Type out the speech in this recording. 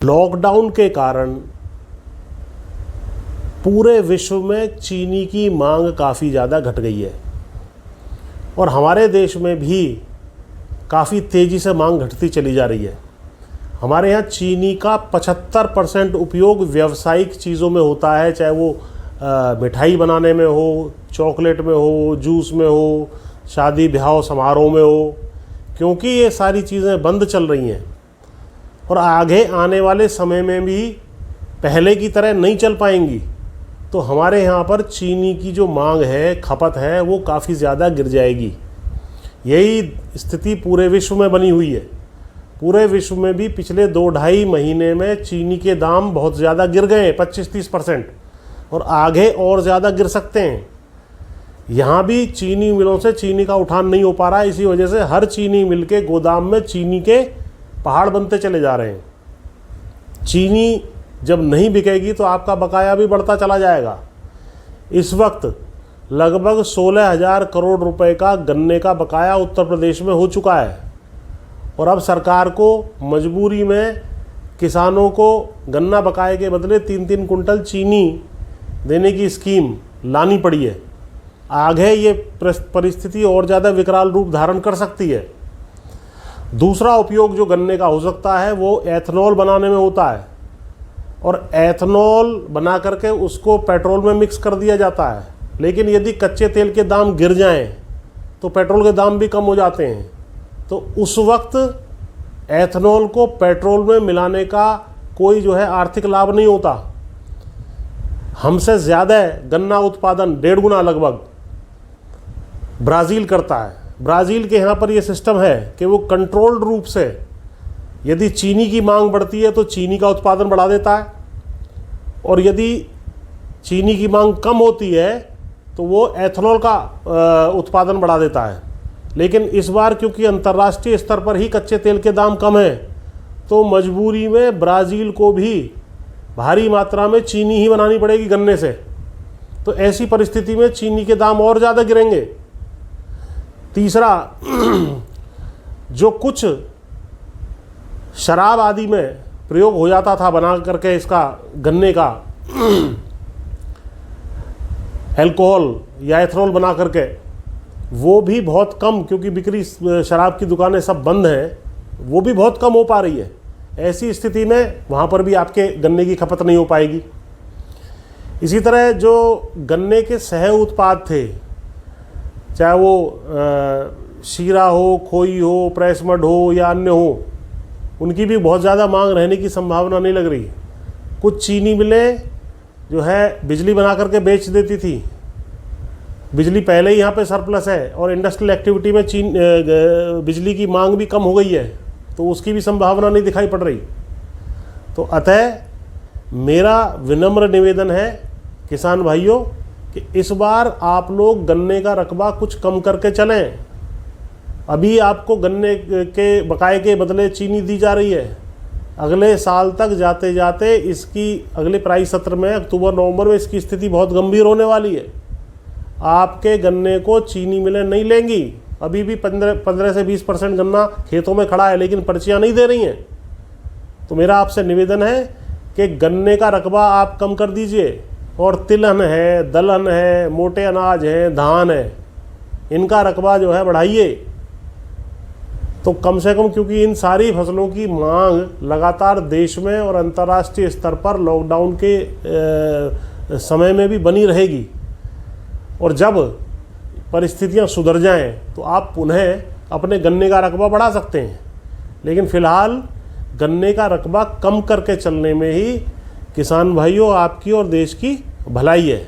Lockdown के कारण पूरे विश्व में चीनी की मांग काफ़ी ज़्यादा घट गई है और हमारे देश में भी काफ़ी तेज़ी से मांग घटती चली जा रही है। हमारे यहाँ चीनी का 75% उपयोग व्यावसायिक चीज़ों में होता है, चाहे वो मिठाई बनाने में हो, चॉकलेट में हो, जूस में हो, शादी ब्याह समारोह में हो, क्योंकि ये सारी चीज़ें बंद चल रही हैं और आगे आने वाले समय में भी पहले की तरह नहीं चल पाएंगी। तो हमारे यहाँ पर चीनी की जो मांग है, खपत है, वो काफ़ी ज़्यादा गिर जाएगी। यही स्थिति पूरे विश्व में बनी हुई है। पूरे विश्व में भी पिछले 2-2.5 महीने में चीनी के दाम बहुत ज़्यादा गिर गए हैं, 25-30%, और आगे और ज़्यादा गिर सकते हैं। यहाँ भी चीनी मिलों से चीनी का उठान नहीं हो पा रहा है। इसी वजह से हर चीनी मिल के गोदाम में चीनी के पहाड़ बनते चले जा रहे हैं। चीनी जब नहीं बिकेगी तो आपका बकाया भी बढ़ता चला जाएगा। इस वक्त लगभग 16,000 करोड़ रुपए का गन्ने का बकाया उत्तर प्रदेश में हो चुका है और अब सरकार को मजबूरी में किसानों को गन्ना बकाये के बदले 3-3 कुंटल चीनी देने की स्कीम लानी पड़ी है। आगे ये परिस्थिति और ज़्यादा विकराल रूप धारण कर सकती है। दूसरा उपयोग जो गन्ने का हो सकता है वो एथनॉल बनाने में होता है और एथनॉल बना करके उसको पेट्रोल में मिक्स कर दिया जाता है। लेकिन यदि कच्चे तेल के दाम गिर जाएं तो पेट्रोल के दाम भी कम हो जाते हैं, तो उस वक्त एथनॉल को पेट्रोल में मिलाने का कोई जो है आर्थिक लाभ नहीं होता। हमसे ज़्यादा गन्ना उत्पादन 1.5 गुना लगभग ब्राज़ील करता है। ब्राज़ील के यहाँ पर ये सिस्टम है कि वो कंट्रोल्ड रूप से यदि चीनी की मांग बढ़ती है तो चीनी का उत्पादन बढ़ा देता है और यदि चीनी की मांग कम होती है तो वो एथनॉल का उत्पादन बढ़ा देता है। लेकिन इस बार क्योंकि अंतर्राष्ट्रीय स्तर पर ही कच्चे तेल के दाम कम हैं तो मजबूरी में ब्राज़ील को भी भारी मात्रा में चीनी ही बनानी पड़ेगी गन्ने से। तो ऐसी परिस्थिति में चीनी के दाम और ज़्यादा गिरेंगे। तीसरा, जो कुछ शराब आदि में प्रयोग हो जाता था बना करके इसका गन्ने का अल्कोहल या एथनॉल बना करके, वो भी बहुत कम, क्योंकि बिक्री शराब की दुकानें सब बंद हैं, वो भी बहुत कम हो पा रही है। ऐसी स्थिति में वहाँ पर भी आपके गन्ने की खपत नहीं हो पाएगी। इसी तरह जो गन्ने के सह उत्पाद थे, चाहे वो शीरा हो, खोई हो, प्रेस मड हो या अन्य हो, उनकी भी बहुत ज़्यादा मांग रहने की संभावना नहीं लग रही। कुछ चीनी मिलें जो है बिजली बना करके बेच देती थी। बिजली पहले ही यहाँ पे सरप्लस है और इंडस्ट्रियल एक्टिविटी में बिजली की मांग भी कम हो गई है, तो उसकी भी संभावना नहीं दिखाई पड़ रही। तो अतः मेरा विनम्र निवेदन है किसान भाइयों कि इस बार आप लोग गन्ने का रकबा कुछ कम करके चलें। अभी आपको गन्ने के बकाये के बदले चीनी दी जा रही है। अगले साल तक जाते जाते इसकी अगले प्राइस सत्र में अक्टूबर-नवंबर में इसकी स्थिति बहुत गंभीर होने वाली है। आपके गन्ने को चीनी मिलें नहीं लेंगी। अभी भी 15 से 20% गन्ना खेतों में खड़ा है लेकिन पर्चियाँ नहीं दे रही हैं। तो मेरा आपसे निवेदन है कि गन्ने का रकबा आप कम कर दीजिए और तिलहन है, दलहन है, मोटे अनाज हैं, धान है, इनका रकबा जो है बढ़ाइए। तो कम से कम, क्योंकि इन सारी फसलों की मांग लगातार देश में और अंतर्राष्ट्रीय स्तर पर लॉकडाउन के समय में भी बनी रहेगी और जब परिस्थितियां सुधर जाएं तो आप पुनः अपने गन्ने का रकबा बढ़ा सकते हैं। लेकिन फ़िलहाल गन्ने का रकबा कम करके चलने में ही किसान भाइयों आपकी और देश की भलाई है।